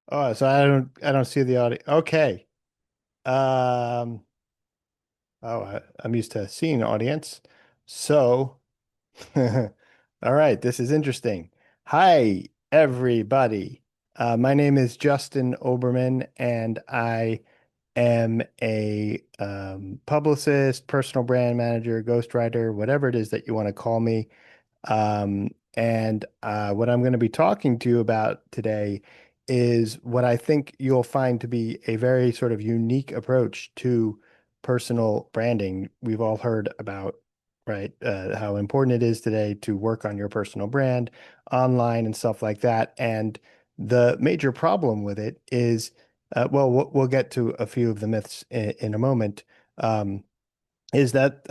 Oh, so I don't see the audio. Okay. Um, I'm used to seeing audience. So, all right, this is interesting. Hi, everybody. My name is Justin Oberman, and I am a publicist, personal brand manager, ghostwriter, whatever it is that you want to call me. And what I'm going to be talking to you about today is what I think you'll find to be a very sort of unique approach to personal branding. We've all heard about, right, how important it is today to work on your personal brand online and stuff like that. And the major problem with it is, well, we'll get to a few of the myths in a moment. Um, is that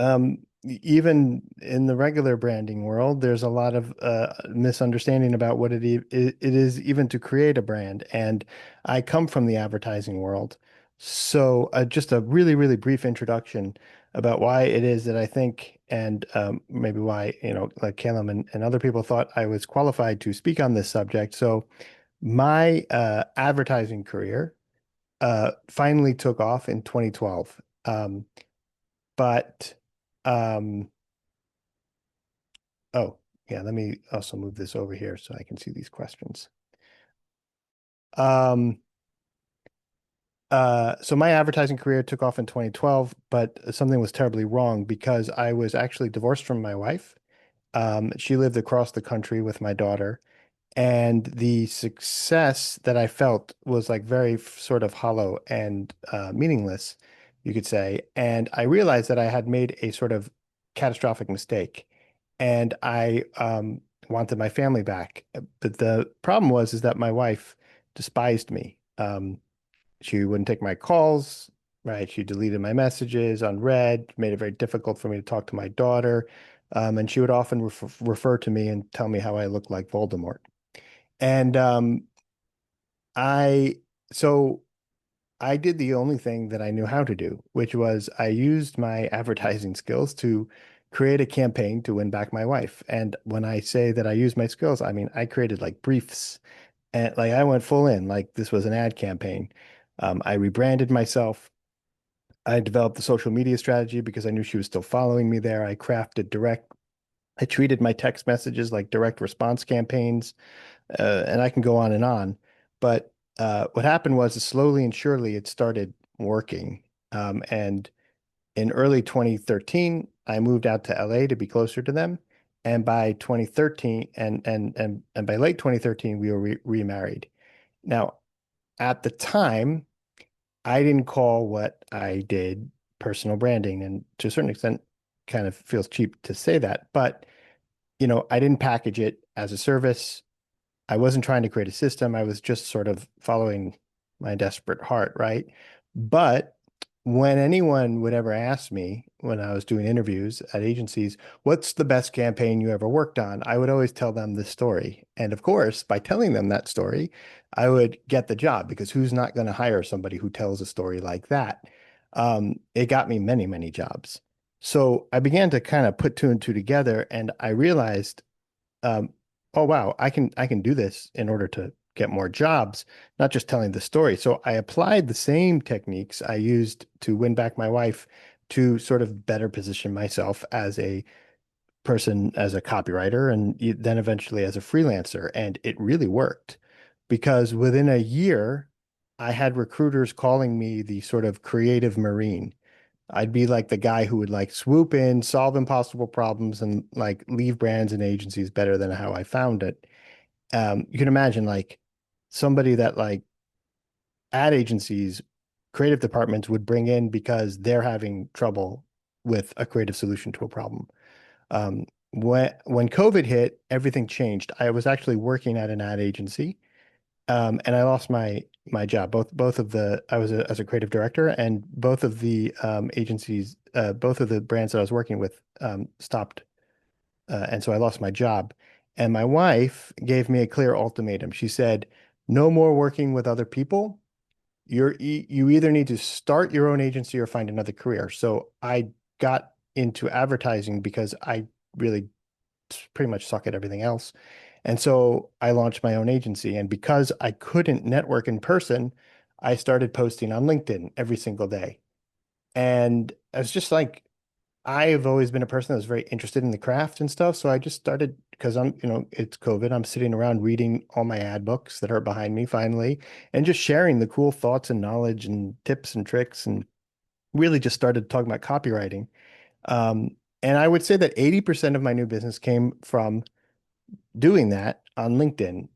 even in the regular branding world, there's a lot of misunderstanding about what it is even to create a brand. And I come from the advertising world. So just a really, really brief introduction about why it is that I think, and maybe why, like Calum and other people thought I was qualified to speak on this subject. So my advertising career finally took off in 2012. But um, oh, yeah, let me also move this over here so I can see these questions. Um, so my advertising career took off in 2012, but something was terribly wrong because I was actually divorced from my wife. She lived across the country with my daughter, and the success that I felt was like very sort of hollow and meaningless, you could say. And I realized that I had made a sort of catastrophic mistake, and I wanted my family back. But the problem was is that my wife despised me. She wouldn't take my calls, right? She deleted my messages unread, made it very difficult for me to talk to my daughter. And she would often refer to me and tell me how I looked like Voldemort. And I, so I did the only thing that I knew how to do, which was I used my advertising skills to create a campaign to win back my wife. And when I say that I used my skills, I mean, I created like briefs and like I went full in, like this was an ad campaign. I rebranded myself. I developed the social media strategy because I knew she was still following me there. I treated my text messages like direct response campaigns, and I can go on and on. But what happened was slowly and surely it started working. And in early 2013, I moved out to LA to be closer to them. And by 2013 and by late 2013, we were remarried. Now, at the time, I didn't call what I did personal branding, and to a certain extent, kind of feels cheap to say that, but I didn't package it as a service. I wasn't trying to create a system. I was just sort of following my desperate heart, right? But when anyone would ever ask me when I was doing interviews at agencies, what's the best campaign you ever worked on? I would always tell them this story. And of course, by telling them that story, I would get the job because who's not going to hire somebody who tells a story like that? It got me many, many jobs. So I began to kind of put two and two together, and I realized um, oh wow, I can do this in order to get more jobs, not just telling the story. So I applied the same techniques I used to win back my wife to sort of better position myself as a person, as a copywriter, and then eventually as a freelancer. And it really worked because within a year, I had recruiters calling me the sort of creative Marine. I'd be like the guy who would like swoop in, solve impossible problems, and like leave brands and agencies better than how I found it. You can imagine like somebody that like ad agencies, creative departments would bring in because they're having trouble with a creative solution to a problem. When COVID hit, everything changed. I was actually working at an ad agency, and I lost my job. Both of the I was as a creative director, and both of the agencies, both of the brands that I was working with stopped, and so I lost my job. And my wife gave me a clear ultimatum. She said, "No more working with other people. You either need to start your own agency or find another career." So I got into advertising because I really pretty much suck at everything else. And so I launched my own agency. And because I couldn't network in person, I started posting on LinkedIn every single day. And I was just like, I have always been a person that was very interested in the craft and stuff. So I just started because it's COVID. I'm sitting around reading all my ad books that are behind me finally, and just sharing the cool thoughts and knowledge and tips and tricks, and really just started talking about copywriting. And I would say that 80% of my new business came from doing that on LinkedIn,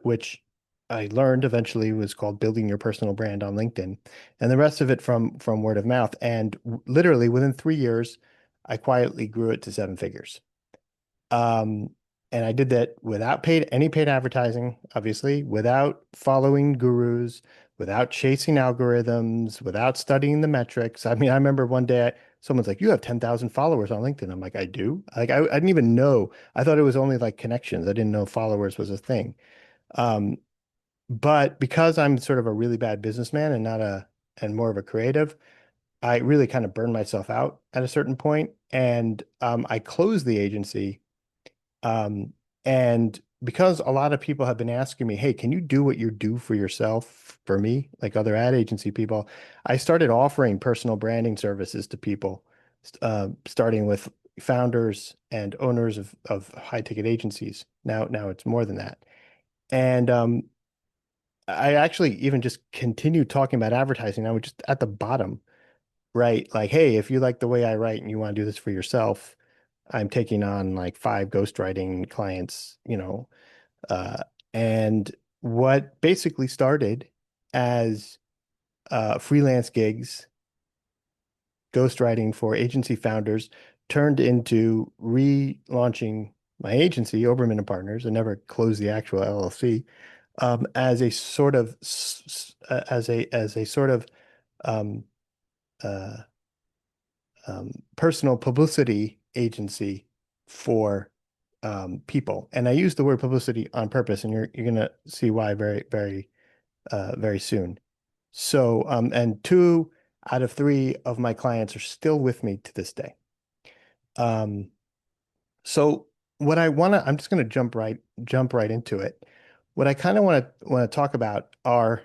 which I learned eventually was called building your personal brand on LinkedIn, and the rest of it from word of mouth. And literally within 3 years, I quietly grew it to seven figures. Um, and I did that without any paid advertising, obviously, without following gurus, without chasing algorithms, without studying the metrics. I mean, I remember one day someone's like, "You have 10,000 followers on LinkedIn." I'm like, "I do?" Like, I didn't even know. I thought it was only like connections. I didn't know followers was a thing. Um, but because I'm sort of a really bad businessman and not a and more of a creative, I really kind of burned myself out at a certain point, and I closed the agency. And because a lot of people have been asking me, hey, can you do what you do for yourself for me, like other ad agency people? I started offering personal branding services to people, starting with founders and owners of high ticket agencies. Now it's more than that. And I actually even just continued talking about advertising. I was just at the bottom, right? Like, hey, if you like the way I write and you want to do this for yourself, I'm taking on like five ghostwriting clients, uh, and what basically started as freelance gigs, ghostwriting for agency founders, turned into relaunching my agency, Oberman and Partners, and never closed the actual LLC, as a sort of as a sort of um, uh, personal publicity agency for people. And I use the word publicity on purpose, and you're gonna see why very soon. So, and two out of three of my clients are still with me to this day. Um, so what I'm just gonna jump right into it. What I kind of want to talk about are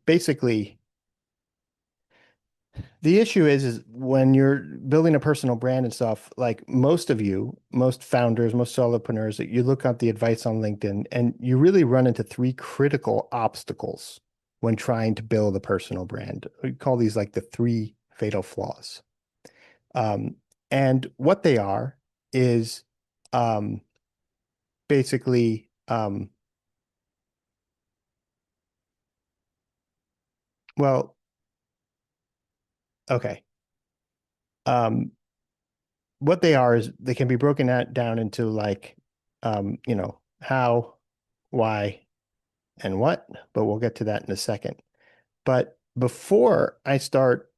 basically the issue is when you're building a personal brand and stuff, like most of you, most founders, most solopreneurs, you look at the advice on LinkedIn and you really run into three critical obstacles when trying to build a personal brand. We call these like the three fatal flaws. Um, and what they are is um, basically, well, okay. Um, what they are is they can be broken down into like, how, why, and what, but we'll get to that in a second. But before I start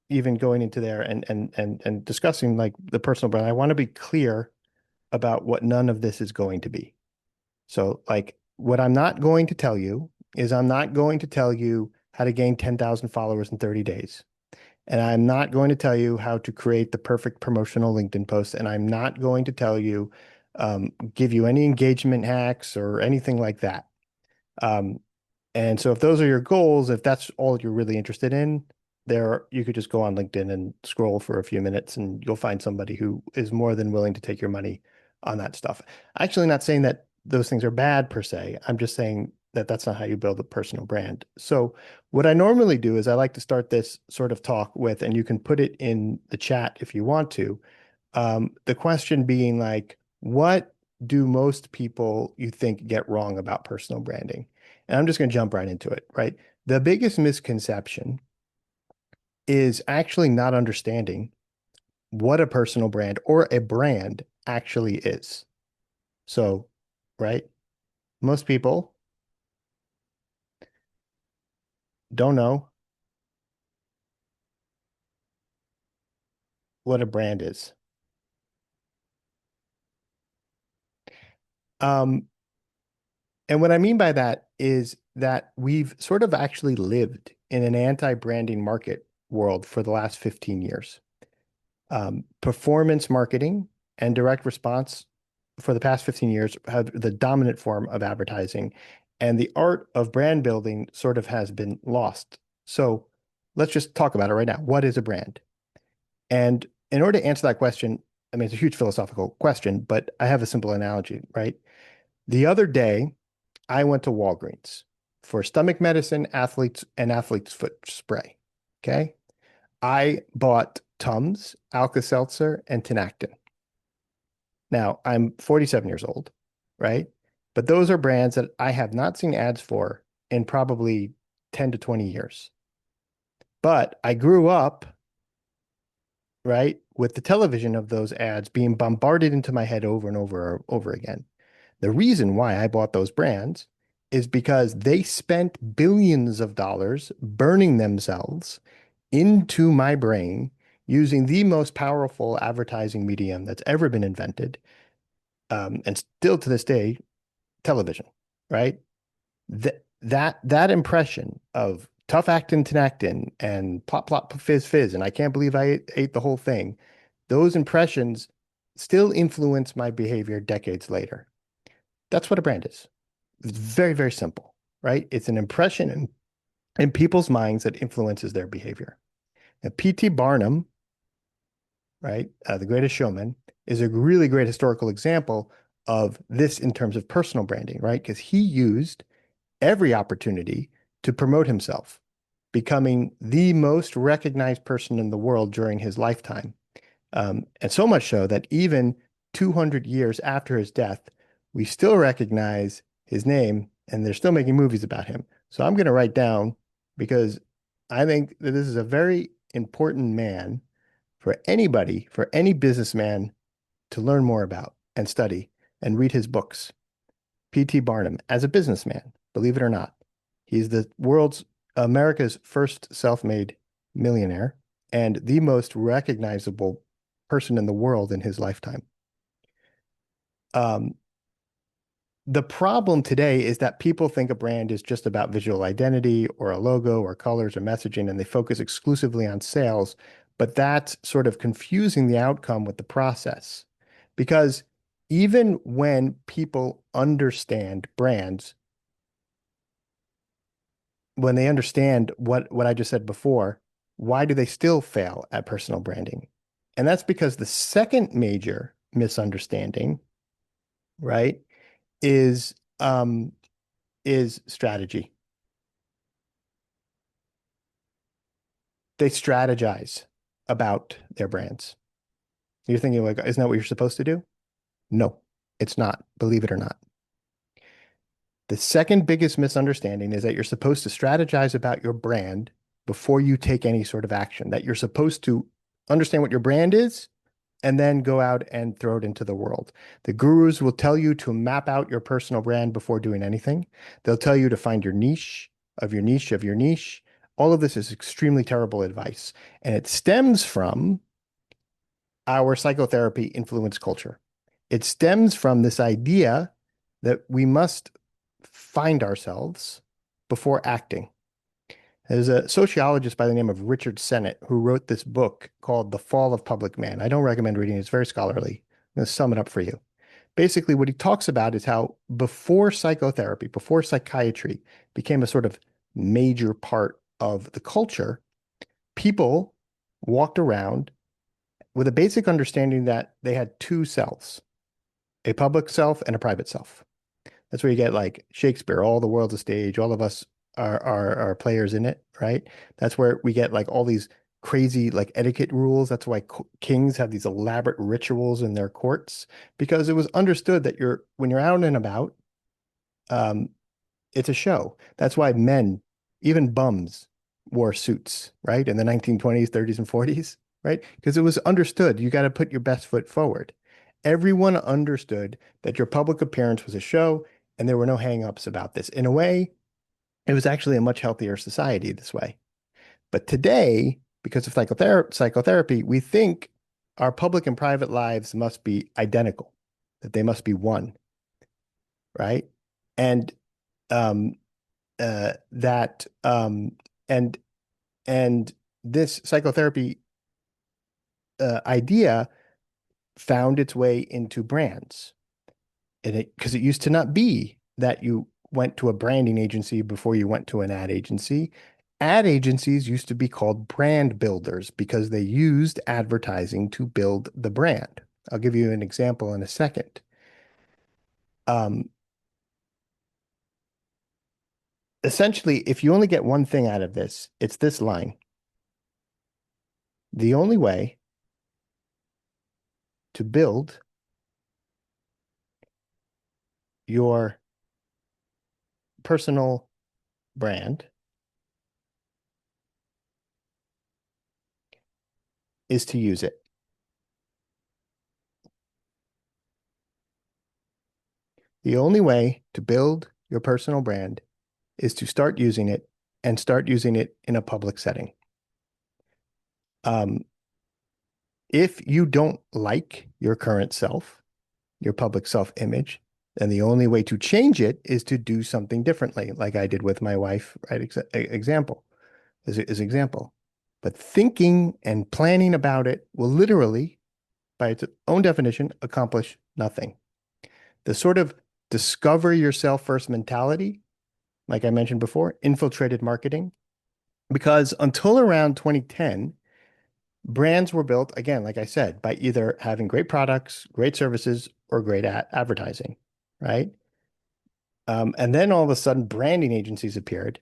even going into there and discussing like the personal brand, I want to be clear about what none of this is going to be. So like what I'm not going to tell you is I'm not going to tell you how to gain 10,000 followers in 30 days. And I'm not going to tell you how to create the perfect promotional LinkedIn post. And I'm not going to tell you, give you any engagement hacks or anything like that. Um, and so if those are your goals, if that's all you're really interested in, there you could just go on LinkedIn and scroll for a few minutes and you'll find somebody who is more than willing to take your money on that stuff. Actually, not saying that those things are bad per se. I'm just saying that that's not how you build a personal brand. So what I normally do is I like to start this sort of talk with, and you can put it in the chat if you want to, the question being like, what do most people you think get wrong about personal branding? And I'm just going to jump right into it, right? The biggest misconception is actually not understanding what a personal brand or a brand actually is. So, right? Most people don't know what a brand is. Um, and what I mean by that is that we've sort of actually lived in an anti-branding market world for the last 15 years. Performance marketing and direct response for the past 15 years, had the dominant form of advertising, and the art of brand building sort of has been lost. So let's just talk about it right now. What is a brand? And in order to answer that question, I mean, it's a huge philosophical question, but I have a simple analogy, right? The other day, I went to Walgreens for stomach medicine, athlete's foot spray. Okay. I bought Tums, Alka-Seltzer, and Tinactin. Now, I'm 47 years old, right? But those are brands that I have not seen ads for in probably 10 to 20 years. But I grew up, right, with the television of those ads being bombarded into my head over and over again. The reason why I bought those brands is because they spent billions of dollars burning themselves into my brain using the most powerful advertising medium that's ever been invented, and still to this day, television, right? That impression of tough actin, tinactin, and plop plop fizz fizz, and I can't believe I ate the whole thing. Those impressions still influence my behavior decades later. That's what a brand is. It's very, very simple, right? It's an impression in people's minds that influences their behavior. Now, P.T. Barnum, right, The Greatest Showman, is a really great historical example of this in terms of personal branding, right? Because he used every opportunity to promote himself, becoming the most recognized person in the world during his lifetime. And so much so that even 200 years after his death, we still recognize his name and they're still making movies about him. So I'm going to write down, because I think that this is a very important man for anybody, for any businessman to learn more about and study and read his books. P.T. Barnum, as a businessman, believe it or not, he's the America's first self-made millionaire and the most recognizable person in the world in his lifetime. Um, the problem today is that people think a brand is just about visual identity or a logo or colors or messaging, and they focus exclusively on sales. But that's sort of confusing the outcome with the process. Because even when people understand brands, when they understand what I just said before, why do they still fail at personal branding? And that's because the second major misunderstanding, right, is strategy. They strategize about their brands. You're thinking like, isn't that what you're supposed to do? No, it's not, believe it or not. The second biggest misunderstanding is that you're supposed to strategize about your brand before you take any sort of action, that you're supposed to understand what your brand is and then go out and throw it into the world. The gurus will tell you to map out your personal brand before doing anything. They'll tell you to find your niche of your niche of your niche. All of this is extremely terrible advice. And it stems from our psychotherapy influence culture. It stems from this idea that we must find ourselves before acting. There's a sociologist by the name of Richard Sennett who wrote this book called The Fall of Public Man. I don't recommend reading it. It's very scholarly. I'm going to sum it up for you. Basically, what he talks about is how before psychotherapy, before psychiatry became a sort of major part of the culture, people walked around with a basic understanding that they had two selves, a public self and a private self. That's where you get like Shakespeare, all the world's a stage, all of us are players in it, right? That's where we get like all these crazy like etiquette rules. That's why kings have these elaborate rituals in their courts, because it was understood that when you're out and about, um, it's a show. That's why men, even bums, wore suits, right? In the 1920s, 30s, and 40s, right? Because it was understood you got to put your best foot forward. Everyone understood that your public appearance was a show, and there were no hang-ups about this. In a way, it was actually a much healthier society this way. But today, because of psychotherapy, we think our public and private lives must be identical, that they must be one, right? And um, that and and this psychotherapy idea found its way into brands. And because it used to not be that you went to a branding agency before you went to an ad agency. Ad agencies used to be called brand builders because they used advertising to build the brand. I'll give you an example in a second. Um, Essentially, if you only get one thing out of this, it's this line. The only way to build your personal brand is to use it. The only way to build your personal brand is to start using it and start using it in a public setting. Um, if you don't like your current self, your public self image, then the only way to change it is to do something differently, like I did with my wife, right? Example is example. But thinking and planning about it will literally, by its own definition, accomplish nothing. The sort of discover yourself first mentality, like I mentioned before, infiltrated marketing, because until around 2010, brands were built, again, like I said, by either having great products, great services, or great advertising, right? And then all of a sudden, branding agencies appeared,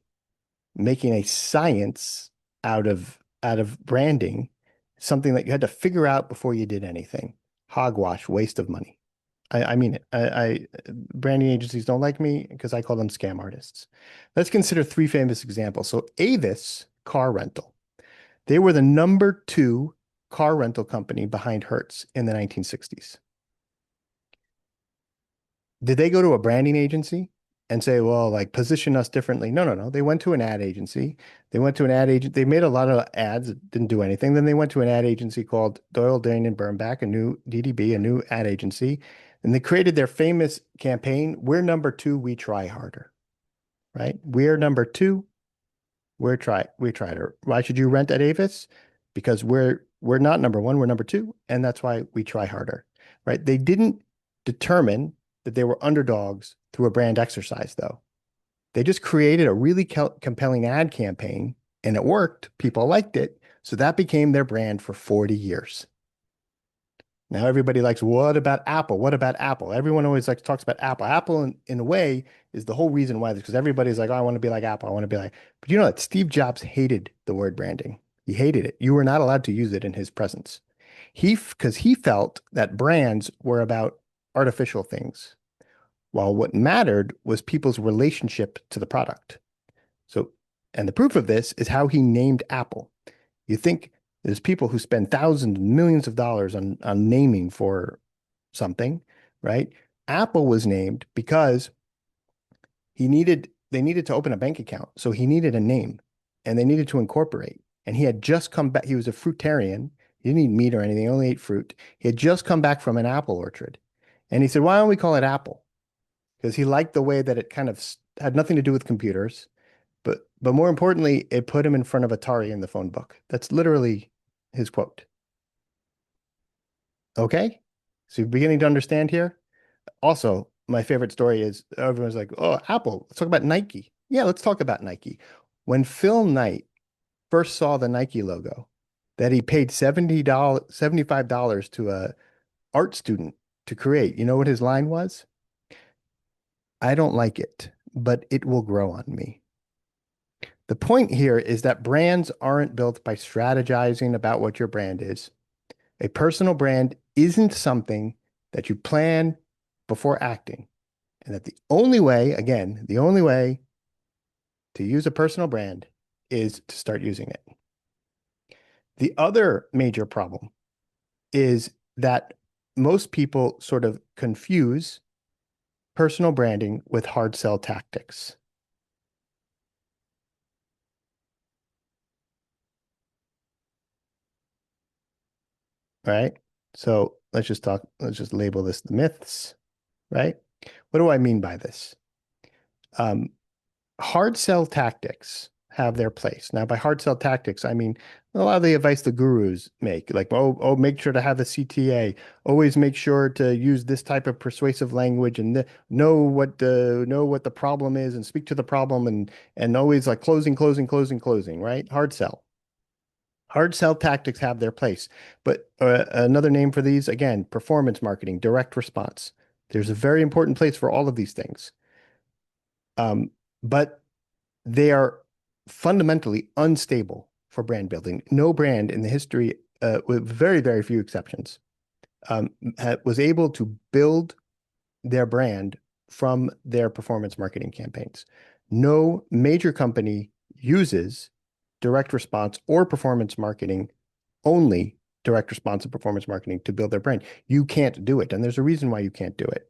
making a science out of branding, something that you had to figure out before you did anything. Hogwash, waste of money. I mean it. Branding agencies don't like me because I call them scam artists. Let's consider three famous examples. So Avis car rental. They were the number two car rental company behind Hertz in the 1960s. Did they go to a branding agency and say, well, like position us differently? No, no, no. They went to an ad agency. They went to an ad agent. They made a lot of ads that didn't do anything. Then they went to an ad agency called Doyle, Dane and Bernbach, a new DDB, a new ad agency. And they created their famous campaign, We're number two, we try harder, right? We're number two, we try harder. Why should you rent at Avis? Because we're not number one, we're number two, and that's why we try harder, right? They didn't determine that they were underdogs through a brand exercise, though. They just created a really compelling ad campaign and it worked. People liked it. So that became their brand for 40 years. Now everybody likes, what about Apple? What about Apple? Everyone always like talks about Apple. Apple, in a way, is the whole reason why, because everybody's like, oh, I want to be like Apple. I want to be like, but you know that Steve Jobs hated the word branding. He hated it. You were not allowed to use it in his presence. Because he felt that brands were about artificial things, while what mattered was people's relationship to the product. So, and the proof of this is how he named Apple. You think there's people who spend thousands, millions of dollars on naming for something, right? Apple was named because they needed to open a bank account. So he needed a name and they needed to incorporate. And he had just come back. He was a fruitarian. He didn't eat meat or anything, he only ate fruit. He had just come back from an apple orchard. And he said, why don't we call it Apple? Because he liked the way that it kind of had nothing to do with computers. But more importantly, it put him in front of Atari in the phone book. That's literally his quote. Okay? So you're beginning to understand here? Also, my favorite story is everyone's like, oh, Apple, let's talk about Nike. Yeah, let's talk about Nike. When Phil Knight first saw the Nike logo, that he paid $75 to a art student to create, you know what his line was? I don't like it, but it will grow on me. The point here is that brands aren't built by strategizing about what your brand is. A personal brand isn't something that you plan before acting. And that the only way, again, the only way to use a personal brand is to start using it. The other major problem is that most people sort of confuse personal branding with hard sell tactics. Right? So let's just label this the myths, right? What do I mean by this? Um, Hard sell tactics have their place. Now, by hard sell tactics, I mean a lot of the advice the gurus make, like, oh, make sure to have a CTA, always make sure to use this type of persuasive language and know what the problem is and speak to the problem and always like closing, closing, closing, closing, right? Hard sell. Hard sell tactics have their place, but another name for these, again, performance marketing, direct response. There's a very important place for all of these things. But they are fundamentally unstable for brand building. No brand in the history, with very, very few exceptions, was able to build their brand from their performance marketing campaigns. No major company uses direct response or performance marketing, only direct response and performance marketing to build their brand. You can't do it. And there's a reason why you can't do it.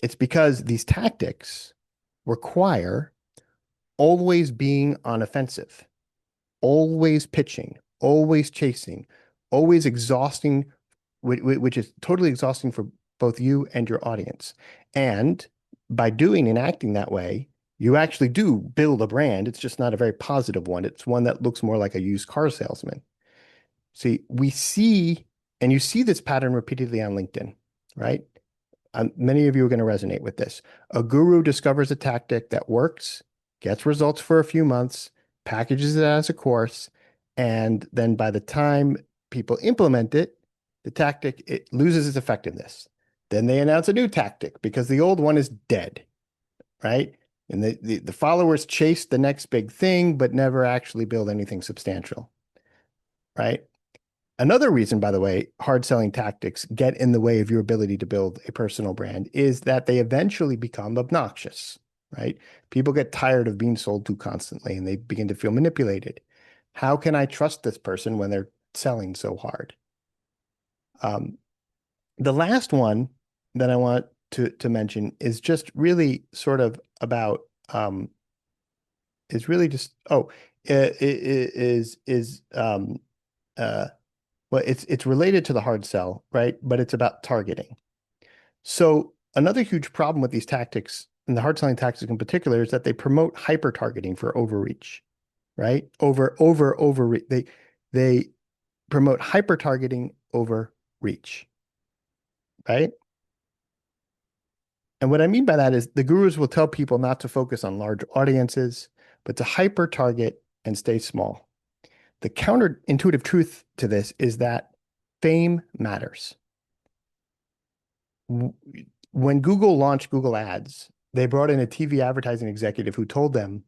It's because these tactics require always being on offensive, always pitching, always chasing, always exhausting, which is totally exhausting for both you and your audience. And by doing and acting that way, you actually do build a brand. It's just not a very positive one. It's one that looks more like a used car salesman. See, and you see this pattern repeatedly on LinkedIn, right? Many of you are going to resonate with this. A guru discovers a tactic that works, gets results for a few months, packages it as a course, and then by the time people implement it, it loses its effectiveness. Then they announce a new tactic because the old one is dead, right? And the followers chase the next big thing, but never actually build anything substantial, right? Another reason, by the way, hard selling tactics get in the way of your ability to build a personal brand is that they eventually become obnoxious, right? People get tired of being sold to constantly and they begin to feel manipulated. How can I trust this person when they're selling so hard? The last one that I want to mention is just really sort of about is really just is well, it's related to the hard sell, right? But it's about targeting. So another huge problem with these tactics, and the hard selling tactics in particular, is that they promote hyper targeting for overreach, right? Overreach. They promote hyper targeting over reach, right? And what I mean by that is the gurus will tell people not to focus on large audiences, but to hyper target and stay small. The counterintuitive truth to this is that fame matters. When Google launched Google Ads, they brought in a TV advertising executive who told them,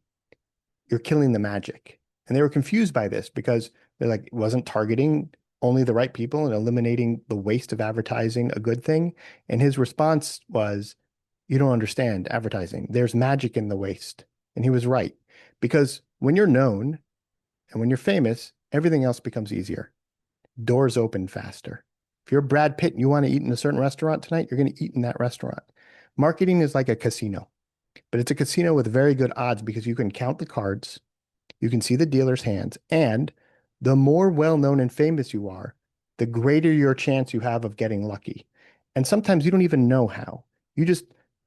"You're killing the magic." And they were confused by this because they're like, it wasn't targeting only the right people and eliminating the waste of advertising a good thing? And his response was, "You don't understand advertising. There's magic in the waste." And he was right. Because when you're known and when you're famous, everything else becomes easier. Doors open faster. If you're Brad Pitt and you want to eat in a certain restaurant tonight, you're going to eat in that restaurant. Marketing is like a casino, but it's a casino with very good odds because you can count the cards, you can see the dealer's hands, and the more well-known and famous you are, the greater your chance you have of getting lucky. And sometimes you don't even know how.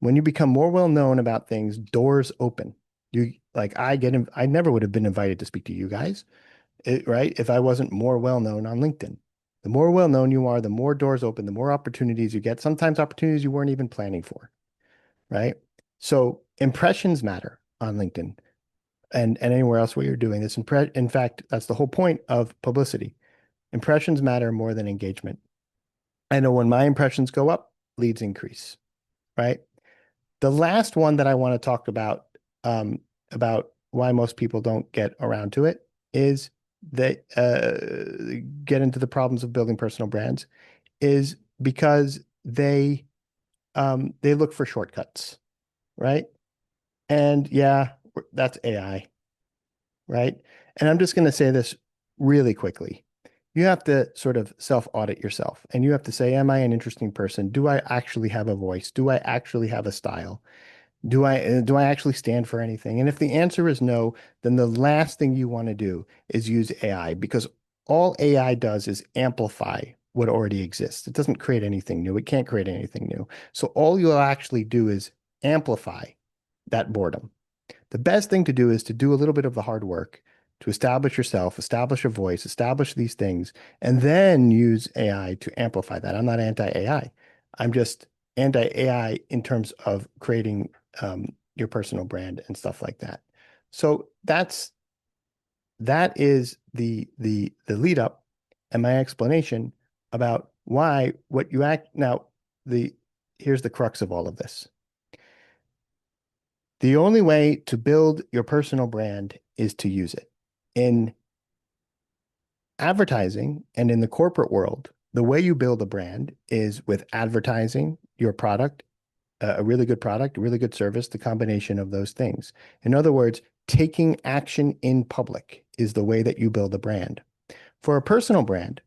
When you become more well-known about things, doors open. I never would have been invited to speak to you guys, right? If I wasn't more well-known on LinkedIn. The more well-known you are, the more doors open, the more opportunities you get, sometimes opportunities you weren't even planning for, right? So impressions matter on LinkedIn and anywhere else where you're doing this. In fact, that's the whole point of publicity. Impressions matter more than engagement. I know when my impressions go up, leads increase, right? The last one that I want to talk about why most people don't get around to it is that get into the problems of building personal brands is because they look for shortcuts, right? And yeah, that's AI, right? And I'm just going to say this really quickly. You have to sort of self-audit yourself and you have to say, am I an interesting person? Do I actually have a voice? Do I actually have a style? Do I actually stand for anything? And if the answer is no, then the last thing you want to do is use AI because all AI does is amplify what already exists. It doesn't create anything new. It can't create anything new. So all you'll actually do is amplify that boredom. The best thing to do is to do a little bit of the hard work to establish yourself, establish a voice, establish these things, and then use AI to amplify that. I'm not anti-AI. I'm just anti-AI in terms of creating your personal brand and stuff like that. So that is the lead up and my explanation about why what you act now the here's the crux of all of this. The only way to build your personal brand is to use it. In advertising and in the corporate world, the way you build a brand is with advertising your product, a really good product, a really good service, the combination of those things. In other words, taking action in public is the way that you build a brand. For a personal brand,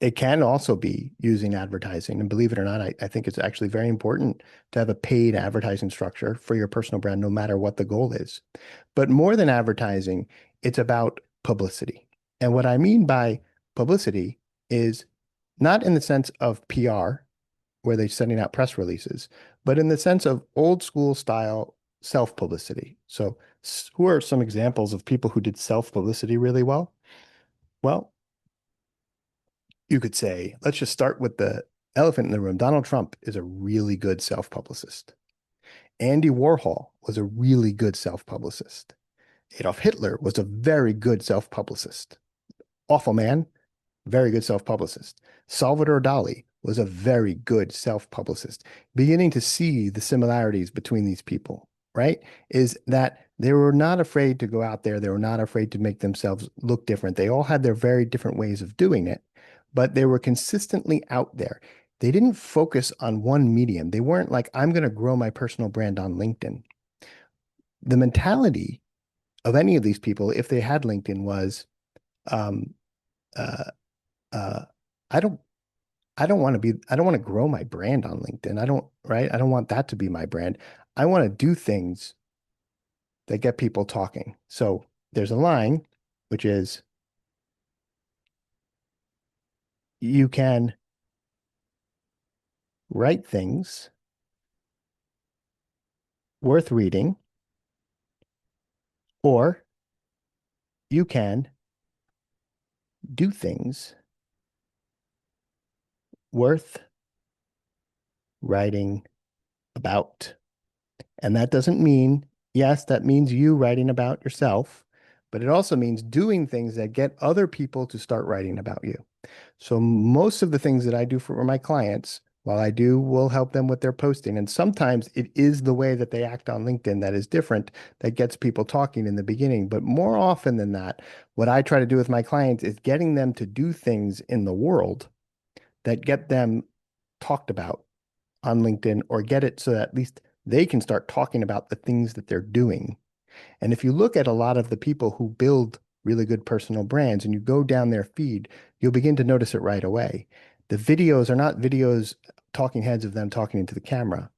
it can also be using advertising. And believe it or not, I think it's actually very important to have a paid advertising structure for your personal brand, no matter what the goal is. But more than advertising, it's about publicity. And what I mean by publicity is not in the sense of PR, where they're sending out press releases, but in the sense of old school style self-publicity. So, who are some examples of people who did self-publicity really well? Well, you could say, let's just start with the elephant in the room. Donald Trump is a really good self-publicist. Andy Warhol was a really good self-publicist. Adolf Hitler was a very good self-publicist. Awful man, very good self-publicist. Salvador Dali was a very good self-publicist. Beginning to see the similarities between these people, right? Is that they were not afraid to go out there. They were not afraid to make themselves look different. They all had their very different ways of doing it, but they were consistently out there. They didn't focus on one medium. They weren't like, I'm going to grow my personal brand on LinkedIn. The mentality of any of these people, if they had LinkedIn, was, um, uh, uh, I don't I don't want to grow my brand on LinkedIn. Right? I don't want that to be my brand. I want to do things that get people talking. So there's a line, which is you can write things worth reading, or you can do things worth writing about. And that doesn't mean, yes, that means you writing about yourself, but it also means doing things that get other people to start writing about you. So most of the things that I do for my clients, while I do will help them with their posting, and sometimes it is the way that they act on LinkedIn that is different, that gets people talking in the beginning. But more often than that, what I try to do with my clients is getting them to do things in the world that get them talked about on LinkedIn, or get it so that at least they can start talking about the things that they're doing. And if you look at a lot of the people who build really good personal brands and you go down their feed, you'll begin to notice it right away. The videos are not videos, talking heads of them talking into the camera.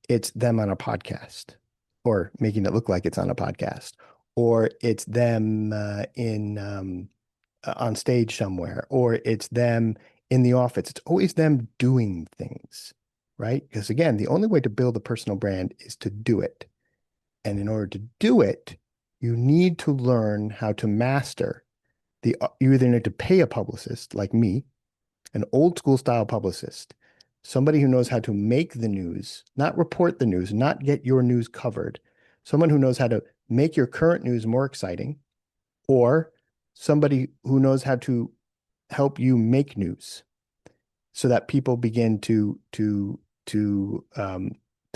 It's them on a podcast, or making it look like it's on a podcast, or it's them in on stage somewhere, or it's them in the office. It's always them doing things, right? Because again, the only way to build a personal brand is to do it. And in order to do it, you need to learn how to master you either need to pay a publicist like me, an old school style publicist, somebody who knows how to make the news, not report the news, not get your news covered, someone who knows how to make your current news more exciting, or somebody who knows how to help you make news so that people begin to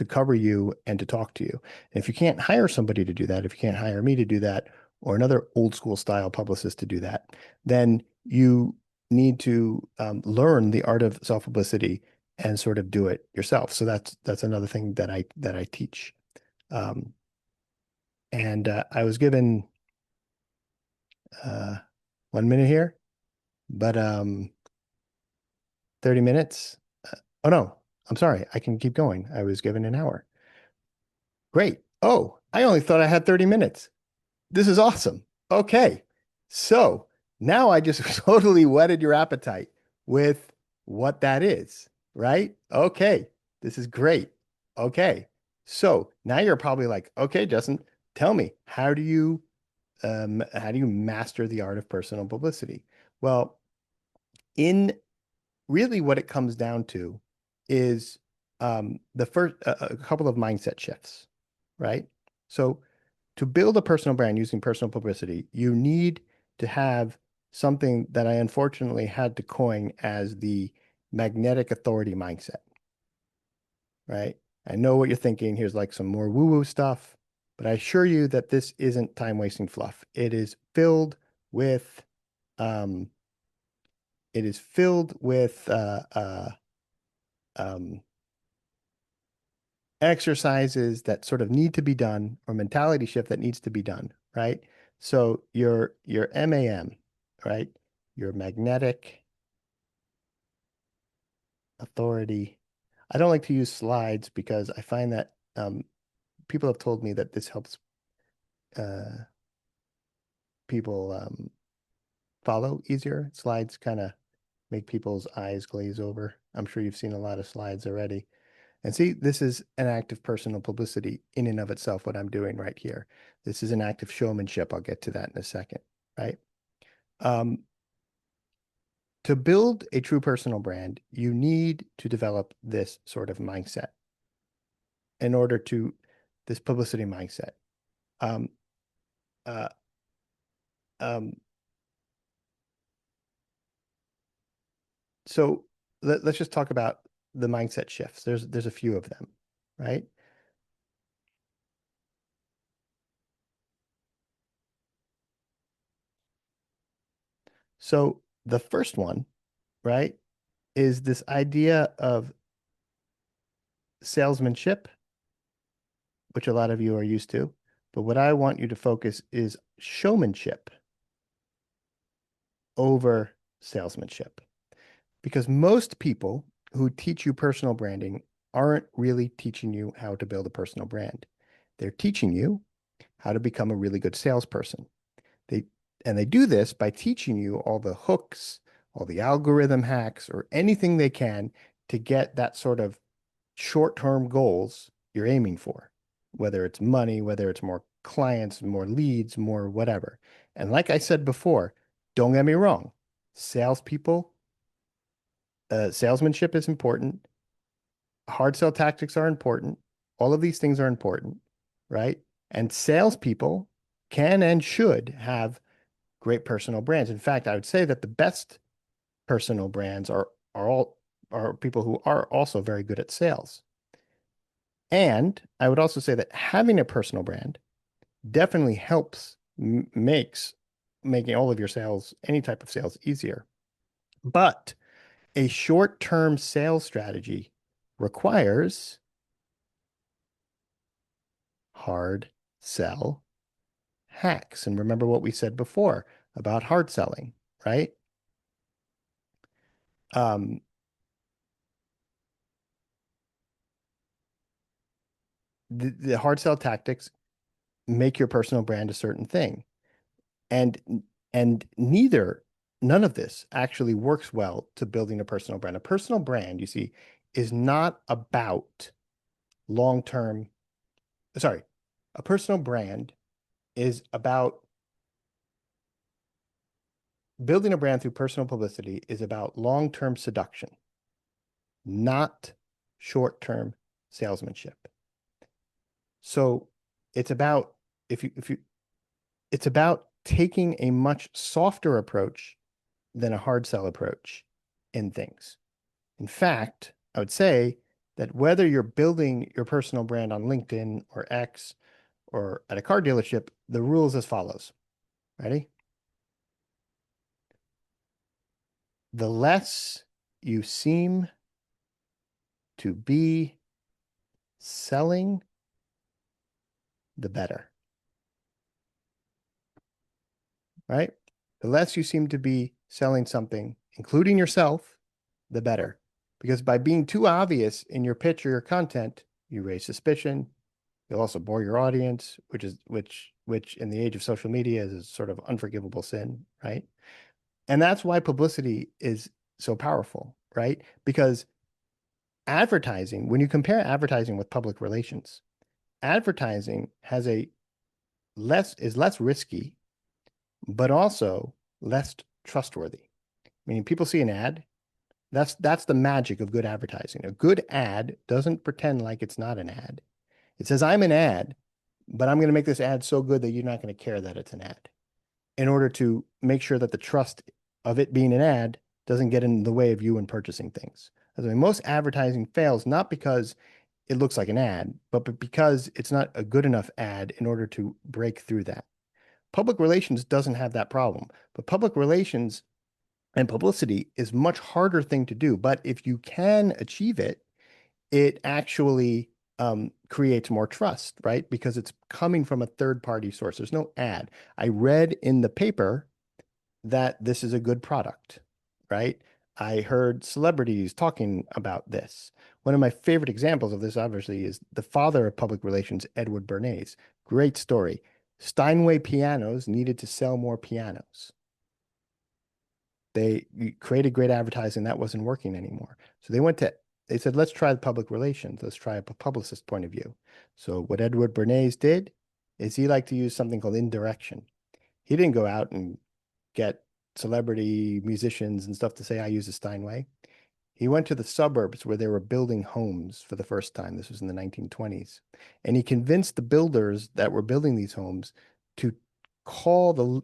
cover you and to talk to you. And if you can't hire somebody to do that, if you can't hire me to do that, or another old school style publicist to do that, then you need to learn the art of self-publicity and sort of do it yourself. So that's another thing that I teach. Um, and I was given 1 minute here, but 30 minutes. Oh no, I'm sorry. I can keep going. I was given an hour. Great. Oh, I only thought I had 30 minutes. This is awesome. Okay. So now I just totally whetted your appetite with what that is, right? Okay. This is great. Okay. So now you're probably like, okay, Justin, Tell me, how do you master the art of personal publicity? Well, in really what it comes down to is the first a couple of mindset shifts, right? So to build a personal brand using personal publicity, you need to have something that I unfortunately had to coin as the magnetic authority mindset, right? I know what you're thinking. Here's like some more woo-woo stuff, but I assure you that this isn't time-wasting fluff. Um, it is filled with um, exercises that sort of need to be done or mentality shift that needs to be done, right? So your MAM, right? Your magnetic authority. I don't like to use slides because I find that people have told me that this helps uh, people follow easier. Slides kind of make people's eyes glaze over. I'm sure you've seen a lot of slides already. And see, this is an act of personal publicity in and of itself, what I'm doing right here. This is an act of showmanship. I'll get to that in a second, right? Um, to build a true personal brand, you need to develop this sort of mindset in order to this publicity mindset. Um, uh, um, so let's just talk about the mindset shifts. There's a few of them, right? So the first one, right, is this idea of salesmanship, which a lot of you are used to. But what I want you to focus is showmanship over salesmanship. Because most people who teach you personal branding aren't really teaching you how to build a personal brand. They're teaching you how to become a really good salesperson. They and they do this by teaching you all the hooks, all the algorithm hacks, or anything they can to get that sort of short-term goals you're aiming for, whether it's money, whether it's more clients, more leads, more whatever. And like I said before, don't get me wrong, salespeople, salesmanship is important. Hard sell tactics are important. All of these things are important, right? And salespeople can and should have great personal brands. In fact, I would say that the best personal brands are people who are also very good at sales. And I would also say that having a personal brand definitely helps makes making all of your sales, any type of sales, easier. But a short-term sales strategy requires hard sell hacks. And remember what we said before about hard selling, right? Um, the hard sell tactics make your personal brand a certain thing. And none of this actually works well to building a personal brand. A personal brand, you see, is not about long-term, sorry, a personal brand is about building a brand through personal publicity is about long-term seduction, not short-term salesmanship. So it's about if you it's about taking a much softer approach than a hard sell approach in things. In fact, I would say that whether you're building your personal brand on LinkedIn or X or at a car dealership, the rule is as follows. Ready? The less you seem to be selling, the better, right? The less you seem to be selling something, including yourself, the better. Because by being too obvious in your pitch or your content, you raise suspicion. You'll also bore your audience, which in the age of social media is a sort of unforgivable sin, right? And that's why publicity is so powerful, right? Because advertising, when you compare advertising with public relations, advertising has a less risky, but also less trustworthy. Meaning people see an ad. That's the magic of good advertising. A good ad doesn't pretend like it's not an ad. It says, I'm an ad, but I'm going to make this ad so good that you're not going to care that it's an ad in order to make sure that the trust of it being an ad doesn't get in the way of you in purchasing things. I mean, most advertising fails not because it looks like an ad, but because it's not a good enough ad in order to break through that. Public relations doesn't have that problem, but public relations and publicity is much harder thing to do. But if you can achieve it, it actually creates more trust, right? Because it's coming from a third party source. There's no ad. I read in the paper that this is a good product, right? I heard celebrities talking about this. One of my favorite examples of this, obviously, is the father of public relations, Edward Bernays. Great story. Steinway pianos needed to sell more pianos. They created great advertising that wasn't working anymore. So they said, let's try the public relations. Let's try a publicist point of view. So what Edward Bernays did is he liked to use something called indirection. He didn't go out and get celebrity musicians and stuff to say, I use a Steinway. He went to the suburbs where they were building homes for the first time. This was in the 1920s. And he convinced the builders that were building these homes to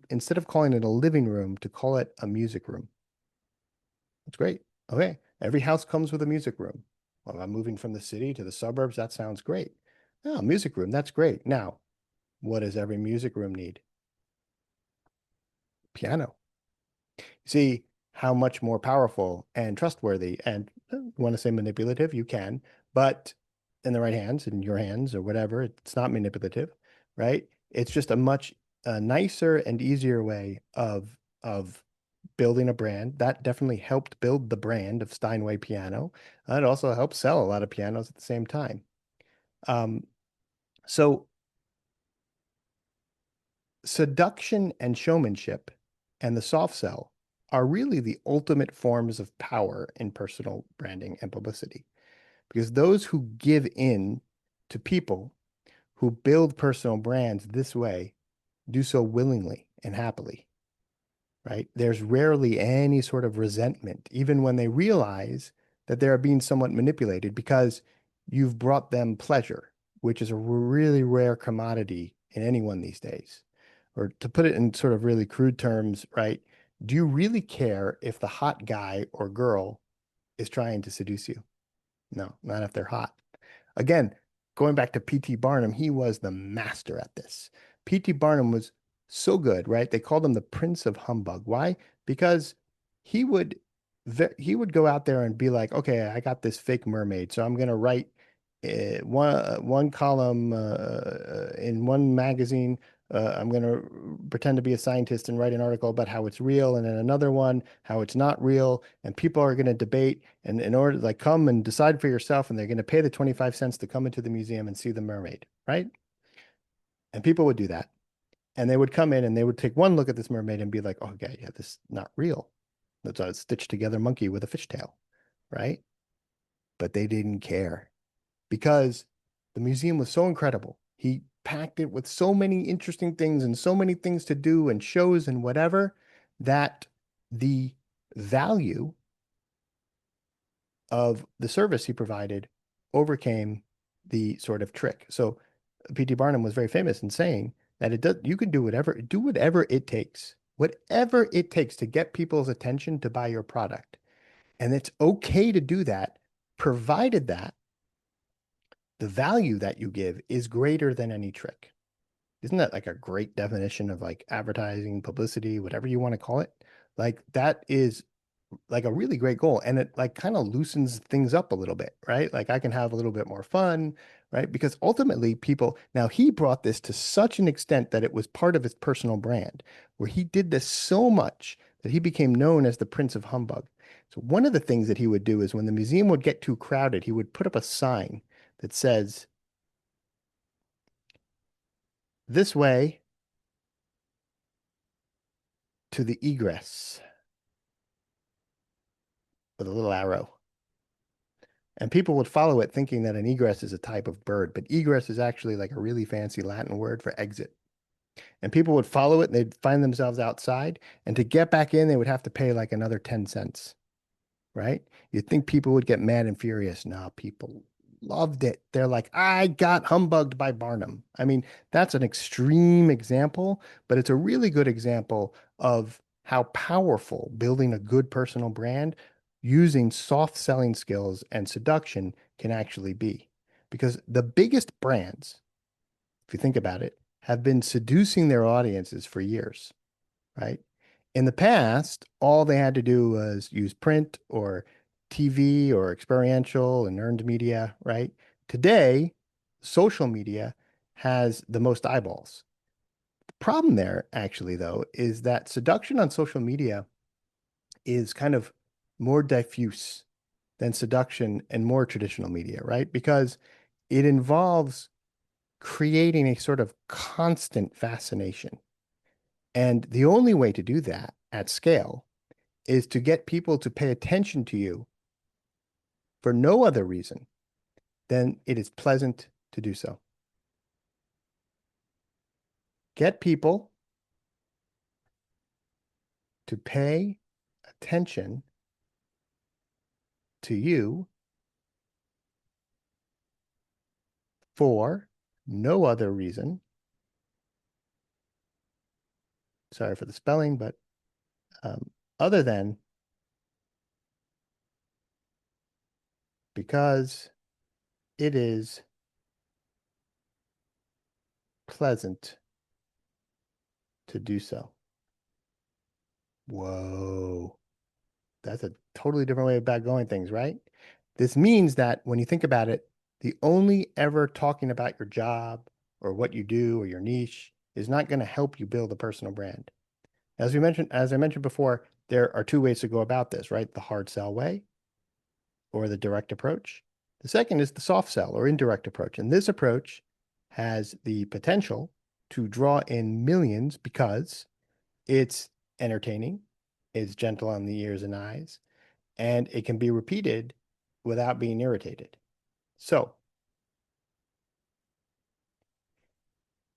instead of calling it a living room, to call it a music room. That's great. Okay. Every house comes with a music room. Well, I'm moving from the city to the suburbs. That sounds great. Oh, music room. That's great. Now, what does every music room need? Piano. See how much more powerful and trustworthy and you want to say manipulative, you can, but in the right hands, in your hands or whatever, it's not manipulative, right? It's just a much nicer and easier way of building a brand. That definitely helped build the brand of Steinway piano. It also helped sell a lot of pianos at the same time. Um, so seduction and showmanship and the soft sell are really the ultimate forms of power in personal branding and publicity because those who give in to people who build personal brands this way do so willingly and happily, right? There's rarely any sort of resentment, even when they realize that they're being somewhat manipulated because you've brought them pleasure, which is a really rare commodity in anyone these days. Or to put it in sort of really crude terms, right? Do you really care if the hot guy or girl is trying to seduce you? No, not if they're hot. Again, going back to P.T. Barnum, he was the master at this. P.T. Barnum was so good, right? They called him the Prince of Humbug. Why? Because he would he would go out there and be like, okay, I got this fake mermaid, so I'm going to write one column in one magazine. I'm going to pretend to be a scientist and write an article about how it's real, and then another one how it's not real, and people are going to debate. And in order to like come and decide for yourself, and they're going to pay the 25 cents to come into the museum and see the mermaid, right? And people would do that. And they would come in and they would take one look at this mermaid and be like, oh, okay, yeah, this is not real. That's a stitched together monkey with a fishtail, right? But they didn't care because the museum was so incredible. He packed it with so many interesting things and so many things to do and shows and whatever that the value of the service he provided overcame the sort of trick. So P.T. Barnum was very famous in saying that you can do whatever it takes to get people's attention to buy your product. And it's okay to do that, provided that the value that you give is greater than any trick. Isn't that like a great definition of like advertising, publicity, whatever you want to call it? Like that is like a really great goal. And it like kind of loosens things up a little bit, right? Like I can have a little bit more fun, right? Because ultimately now he brought this to such an extent that it was part of his personal brand, where he did this so much that he became known as the Prince of Humbug. So one of the things that he would do is when the museum would get too crowded, he would put up a sign that says, this way to the egress with a little arrow. And people would follow it thinking that an egress is a type of bird, but egress is actually like a really fancy Latin word for exit. And people would follow it and they'd find themselves outside. And to get back in, they would have to pay like another 10 cents, right? You'd think people would get mad and furious. No, people loved it. They're like, I got humbugged by Barnum. I mean, that's an extreme example, but it's a really good example of how powerful building a good personal brand using soft selling skills and seduction can actually be. Because the biggest brands, if you think about it, have been seducing their audiences for years, right? In the past, all they had to do was use print or TV or experiential and earned media, right? Today, social media has the most eyeballs. The problem there, actually, though, is that seduction on social media is kind of more diffuse than seduction in more traditional media, right? Because it involves creating a sort of constant fascination. And the only way to do that at scale is to get people to pay attention to you for no other reason than it is pleasant to do so. Get people to pay attention to you for no other reason. Sorry for the spelling, but other than because it is pleasant to do so. Whoa. That's a totally different way about going things, right? This means that when you think about it, the only ever talking about your job or what you do or your niche is not going to help you build a personal brand. As I mentioned before, there are two ways to go about this, right? The hard sell way or the direct approach. The second is the soft sell or indirect approach. And this approach has the potential to draw in millions because it's entertaining, it's gentle on the ears and eyes, and it can be repeated without being irritated. So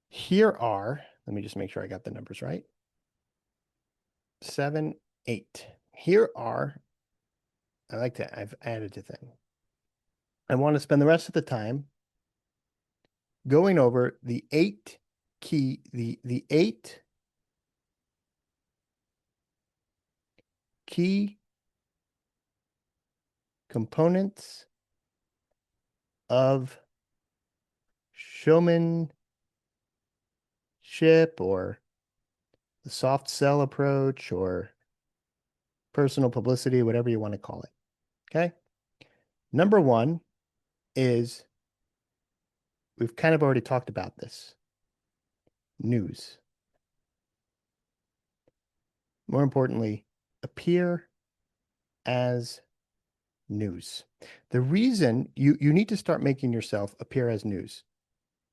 here are, let me just make sure I got the numbers right. 7, 8. Here are, I've added a thing. I want to spend the rest of the time going over the eight key components of showmanship or the soft sell approach or personal publicity, whatever you want to call it. Okay. Number one is, we've kind of already talked about this, news. More importantly, appear as news. The reason you need to start making yourself appear as news.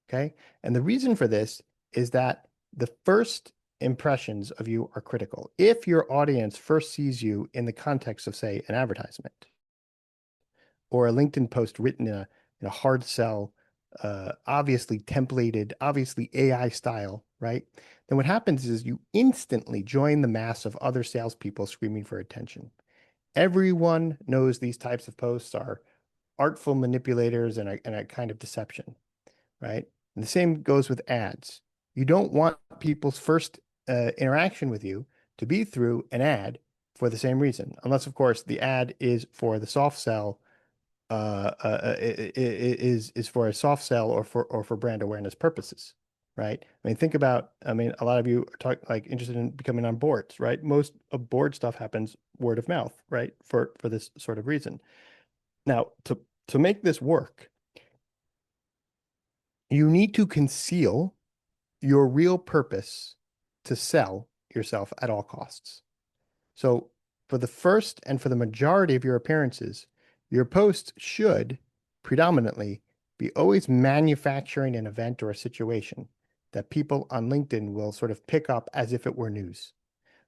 Okay. And the reason for this is that the first impressions of you are critical. If your audience first sees you in the context of, say, an advertisement or a LinkedIn post written in a hard sell, obviously templated, obviously AI style, right? Then what happens is you instantly join the mass of other salespeople screaming for attention. Everyone knows these types of posts are artful manipulators and a kind of deception, right? And the same goes with ads. You don't want people's first interaction with you to be through an ad for the same reason, unless, of course, the ad is for the soft sell, is for a soft sell or for brand awareness purposes, right? I mean, think about, I mean, a lot of you are interested in becoming on boards, right? Most of board stuff happens word of mouth, right? For this sort of reason. Now, to make this work, you need to conceal your real purpose to sell yourself at all costs. So for the first and for the majority of your appearances, your post should predominantly be always manufacturing an event or a situation that people on LinkedIn will sort of pick up as if it were news.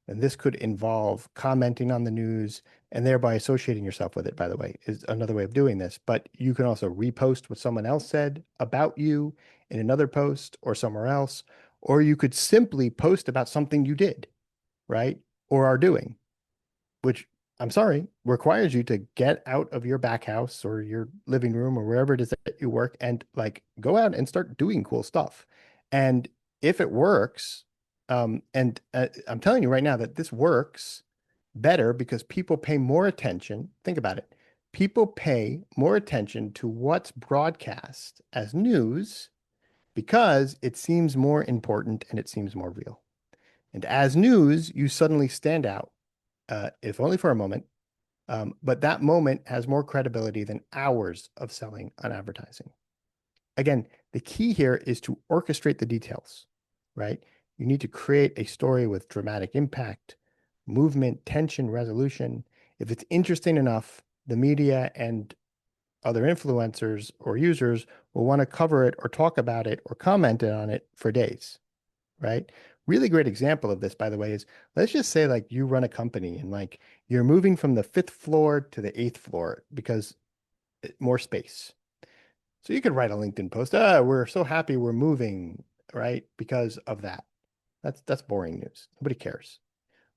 And this could involve commenting on the news and thereby associating yourself with it, by the way, is another way of doing this. But you can also repost what someone else said about you in another post or somewhere else, Or you could simply post about something you did, right? Or are doing, which I'm sorry, requires you to get out of your back house or your living room or wherever it is that you work and like go out and start doing cool stuff. And if it works, and I'm telling you right now that this works better because people pay more attention. Think about it. People pay more attention to what's broadcast as news because it seems more important and it seems more real. And as news, you suddenly stand out, if only for a moment. But that moment has more credibility than hours of selling on advertising. Again, the key here is to orchestrate the details, right? You need to create a story with dramatic impact, movement, tension, resolution. If it's interesting enough, the media and other influencers or users will want to cover it or talk about it or comment on it for days, right? Really great example of this, by the way, is let's just say like you run a company and like you're moving from the fifth floor to the eighth floor because more space. So you could write a LinkedIn post, we're so happy we're moving, right? Because of that. That's boring news. Nobody cares.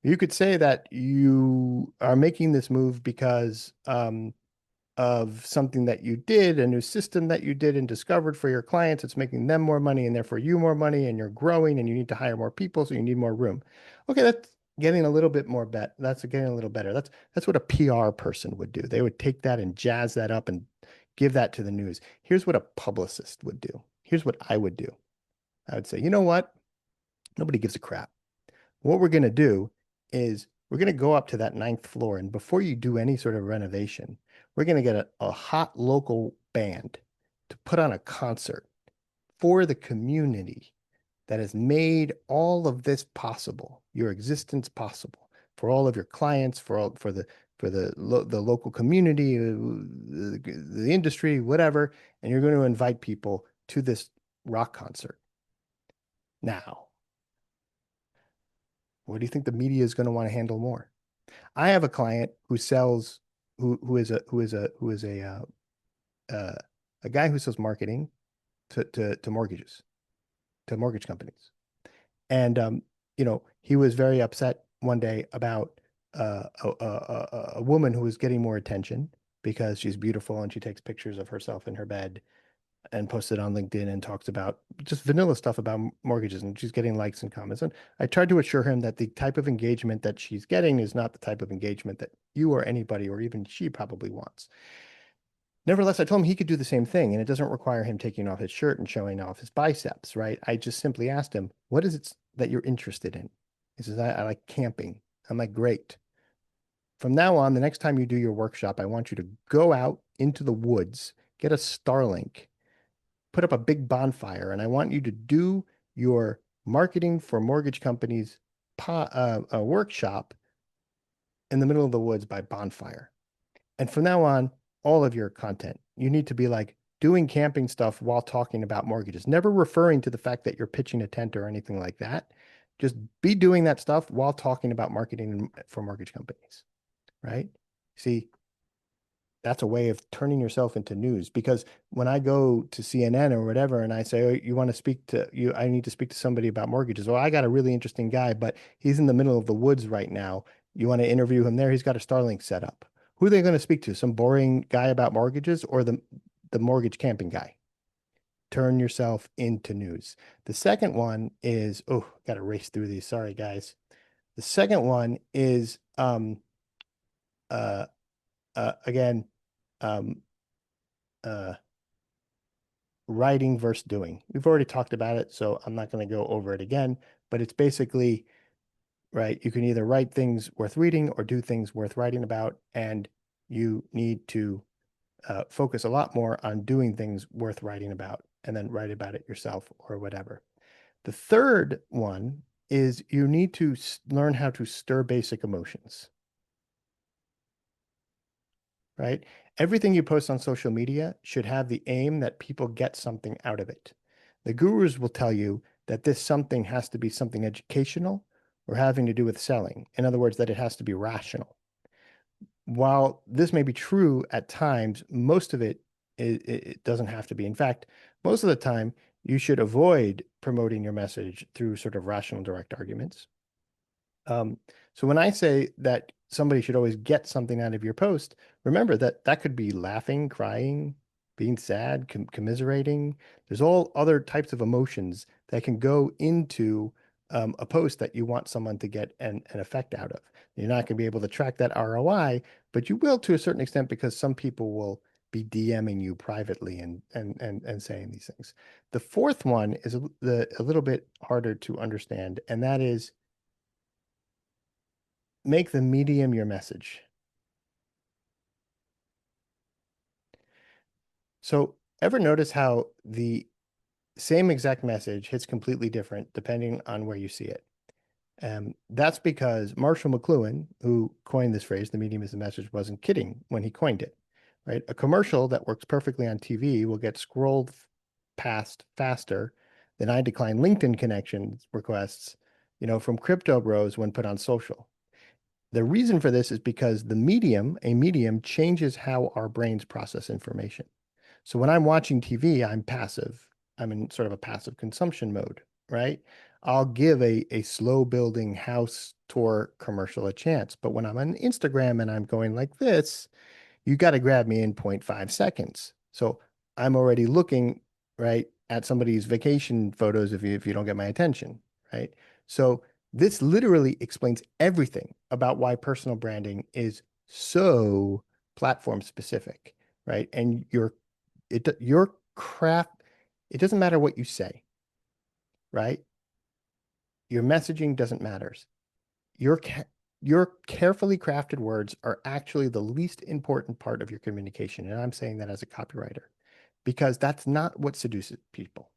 You could say that you are making this move because of something that you did, a new system that you did and discovered for your clients. It's making them more money and therefore you more money and you're growing and you need to hire more people, so you need more room. Okay, that's getting a little bit more that's getting a little better. That's what a PR person would do. They would take that and jazz that up and give that to the news. Here's what a publicist would do. Here's what I would do. I would say, you know what? Nobody gives a crap. What we're going to do is we're going to go up to that ninth floor. And before you do any sort of renovation, we're going to get a hot local band to put on a concert for the community that has made all of this possible, your existence possible, for all of your clients, for the local community, the industry, whatever. And you're going to invite people to this rock concert. Now, what do you think the media is going to want to handle more? I have a client who sells, uh, a guy who sells marketing to mortgages, to mortgage companies. And he was very upset one day about a woman who was getting more attention because she's beautiful and she takes pictures of herself in her bed and posts it on LinkedIn and talks about just vanilla stuff about mortgages, and she's getting likes and comments. And I tried to assure him that the type of engagement that she's getting is not the type of engagement that you or anybody or even she probably wants. Nevertheless, I told him he could do the same thing, and it doesn't require him taking off his shirt and showing off his biceps, right? I just simply asked him, what is it that you're interested in? He says, I like camping. I'm like, great. From now on, the next time you do your workshop, I want you to go out into the woods, get a Starlink, put up a big bonfire, and I want you to do your marketing for mortgage companies workshop in the middle of the woods by bonfire. And from now on, all of your content, you need to be like doing camping stuff while talking about mortgages, never referring to the fact that you're pitching a tent or anything like that. Just be doing that stuff while talking about marketing for mortgage companies, right? See, that's a way of turning yourself into news, because when I go to CNN or whatever and I say, oh, you want to speak to you, I need to speak to somebody about mortgages. Well, I got a really interesting guy, but he's in the middle of the woods right now. You want to interview him there? He's got a Starlink set up. Who are they going to speak to? Some boring guy about mortgages or the mortgage camping guy? Turn yourself into news. The second one is, oh, got to race through these. Sorry, guys. The second one is uh again um uh writing versus doing. We've already talked about it, so I'm not going to go over it again, but it's basically, right, you can either write things worth reading or do things worth writing about, and you need to focus a lot more on doing things worth writing about and then write about it yourself or whatever. The third one is you need to learn how to stir basic emotions, right? Everything you post on social media should have the aim that people get something out of it. The gurus will tell you that this something has to be something educational or having to do with selling. In other words, that it has to be rational. While this may be true at times, most of it doesn't have to be. In fact, most of the time, You should avoid promoting your message through sort of rational direct arguments. Um, so when I say that somebody should always get something out of your post, remember that that could be laughing, crying, being sad, commiserating. There's all other types of emotions that can go into a post that you want someone to get an effect out of. You're not going to be able to track that ROI, but you will to a certain extent because some people will be DMing you privately and saying these things. The fourth one is a little bit harder to understand, and that is make the medium your message. So, ever notice how the same exact message hits completely different depending on where you see it? That's because Marshall McLuhan, who coined this phrase, the medium is the message, wasn't kidding when he coined it, right? A commercial that works perfectly on TV will get scrolled past faster than I decline LinkedIn connections requests, from crypto bros when put on social. The reason for this is because a medium changes how our brains process information. So when I'm watching TV, I'm passive. I'm in sort of a passive consumption mode, right? I'll give a slow building house tour commercial a chance. But when I'm on Instagram and I'm going like this, you got to grab me in zero point 0.5 seconds. So I'm already looking right at somebody's vacation photos if you don't get my attention, right? So this literally explains everything about why personal branding is so platform specific, right? And your craft, it doesn't matter what you say, right? Your messaging doesn't matter. Your your carefully crafted words are actually the least important part of your communication. And I'm saying that as a copywriter because that's not what seduces people.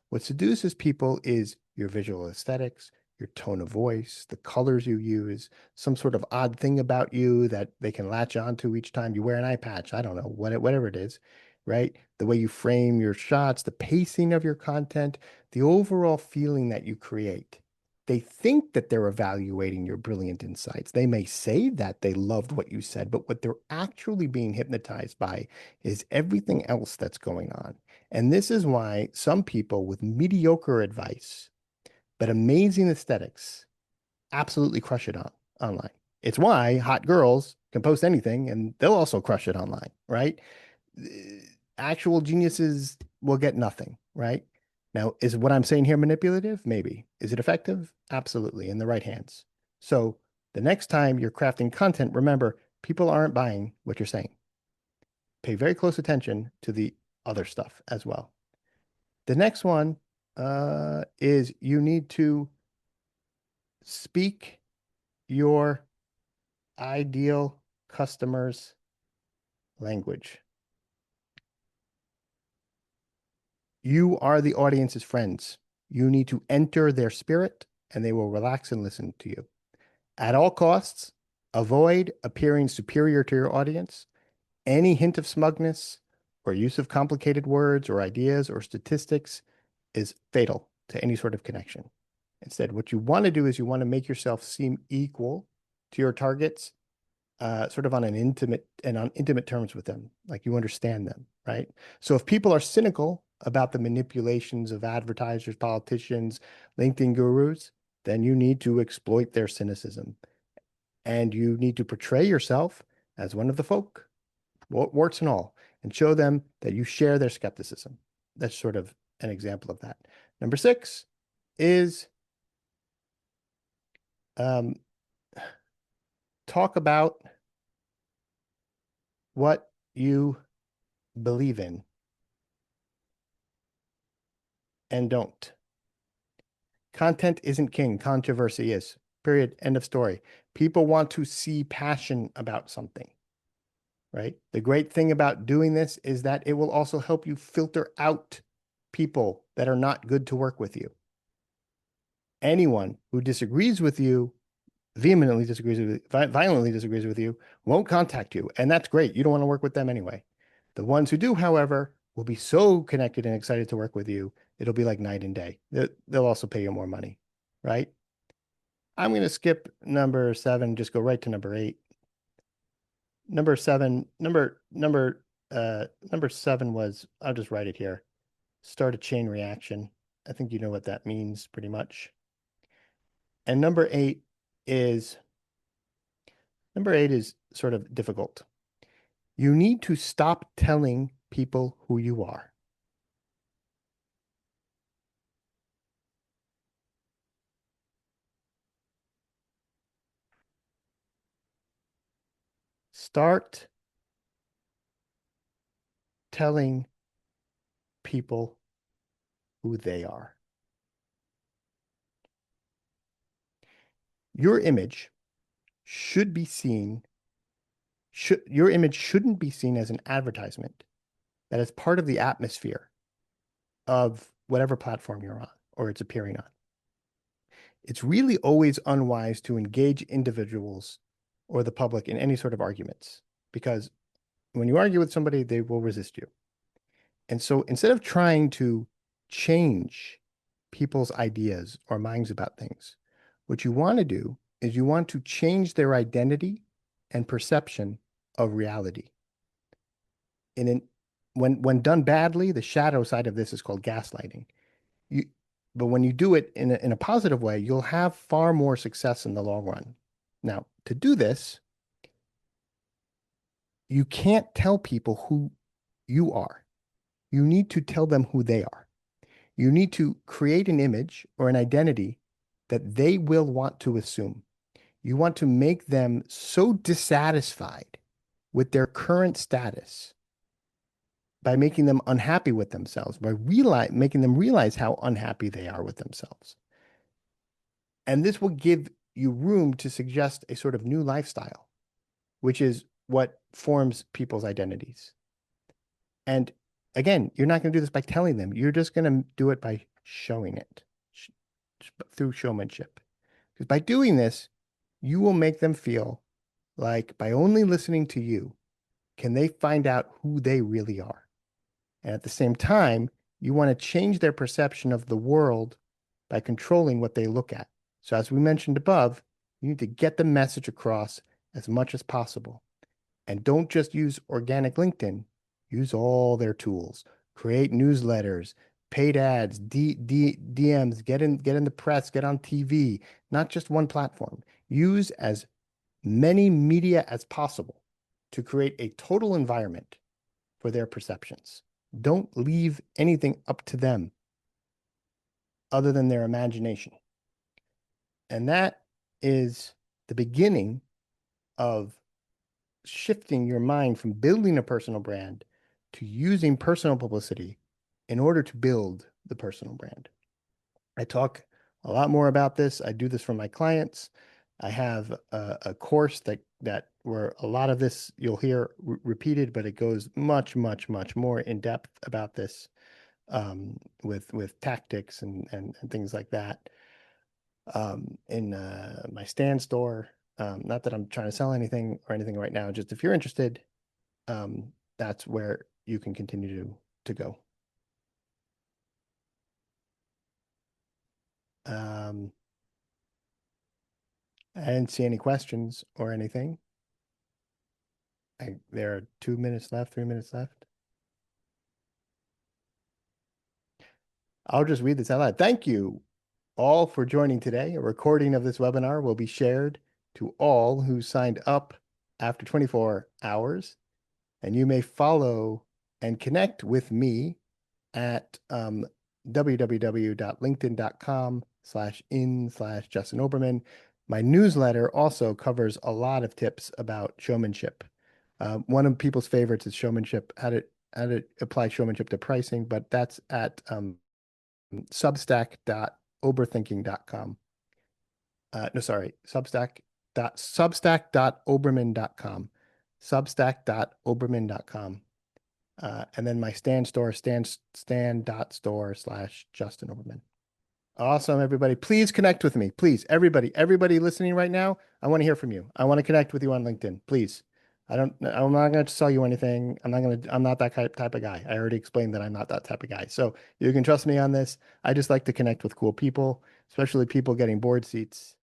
What seduces people is your visual aesthetics, your tone of voice, the colors you use, some sort of odd thing about you that they can latch onto each time you wear an eye patch. I don't know, whatever it is, right? The way you frame your shots, the pacing of your content, the overall feeling that you create. They think that they're evaluating your brilliant insights. They may say that they loved what you said, but what they're actually being hypnotized by is everything else that's going on. And this is why some people with mediocre advice, but amazing aesthetics, absolutely crush it online. It's why hot girls can post anything and they'll also crush it online, right? Actual geniuses will get nothing, right? Now, is what I'm saying here manipulative? Maybe. Is it effective? Absolutely, in the right hands. So the next time you're crafting content, remember, people aren't buying what you're saying. Pay very close attention to the other stuff as well. The next one is you need to speak your ideal customer's language. You are the audience's friends. You need to enter their spirit and they will relax and listen to you. At all costs, avoid appearing superior to your audience. Any hint of smugness or use of complicated words or ideas or statistics is fatal to any sort of connection. Instead, what you want to do is you want to make yourself seem equal to your targets, sort of on intimate terms with them, like you understand them, right? So if people are cynical about the manipulations of advertisers, politicians, LinkedIn gurus, then you need to exploit their cynicism. And you need to portray yourself as one of the folk, warts and all, and show them that you share their skepticism. That's sort of an example of that. Number 6 is talk about what you believe in and don't. Content isn't king, controversy is. Period. End of story. People want to see passion about something, right? The great thing about doing this is that it will also help you filter out people that are not good to work with you. Anyone who disagrees with you, vehemently disagrees with you, violently disagrees with you, won't contact you. And that's great. You don't want to work with them anyway. The ones who do, however, will be so connected and excited to work with you, it'll be like night and day. They'll also pay you more money, right? I'm going to skip number 7, just go right to number 8. Number 7 was, I'll just write it here. start a chain reaction. I think you know what that means pretty much. And is number eight is sort of difficult. You need to stop telling people who you are. Start telling people who they are. Your image should be seen, your image shouldn't be seen as an advertisement that is part of the atmosphere of whatever platform you're on or it's appearing on. It's really always unwise to engage individuals or the public in any sort of arguments because when you argue with somebody, they will resist you. And so instead of trying to change people's ideas or minds about things, what you want to do is you want to change their identity and perception of reality. And when done badly, the shadow side of this is called gaslighting. You, but when you do it in a positive way, you'll have far more success in the long run. Now, to do this, you can't tell people who you are. You need to tell them who they are. You need to create an image or an identity that they will want to assume. You want to make them so dissatisfied with their current status by making them unhappy with themselves, by making them realize how unhappy they are with themselves. And this will give you room to suggest a sort of new lifestyle, which is what forms people's identities. And again, you're not going to do this by telling them. You're just going to do it by showing it through showmanship. Because by doing this, you will make them feel like by only listening to you, can they find out who they really are? And at the same time, you want to change their perception of the world by controlling what they look at. So as we mentioned above, you need to get the message across as much as possible. And don't just use organic LinkedIn, use all their tools. Create newsletters, paid ads, DMs, get in the press, get on TV, not just one platform. Use as many media as possible to create a total environment for their perceptions. Don't leave anything up to them other than their imagination. And that is the beginning of shifting your mind from building a personal brand to using personal publicity in order to build the personal brand. I talk a lot more about this. I do this for my clients. I have a course that where a lot of this you'll hear repeated, but it goes much, much, much more in depth about this with tactics and things like that. In my stand store, not that I'm trying to sell anything or anything right now, just if you're interested, that's where you can continue to go. I didn't see any questions or anything. There are 2 minutes left, 3 minutes left. I'll just read this out loud. Thank you all for joining today. A recording of this webinar will be shared to all who signed up after 24 hours. And you may follow and connect with me at www.linkedin.com/in/Justin Oberman. My newsletter also covers a lot of tips about showmanship. One of people's favorites is showmanship, how to apply showmanship to pricing, but that's at substack.overthinking.com. No, sorry, substack.oberman.com. Substack.oberman.com. And then my stand.store/Justin Oberman. Awesome, everybody. Please connect with me. Please, everybody listening right now, I want to hear from you. I want to connect with you on LinkedIn. Please. I'm not going to sell you anything. I'm not that type of guy. I already explained that I'm not that type of guy. So you can trust me on this. I just like to connect with cool people, especially people getting board seats.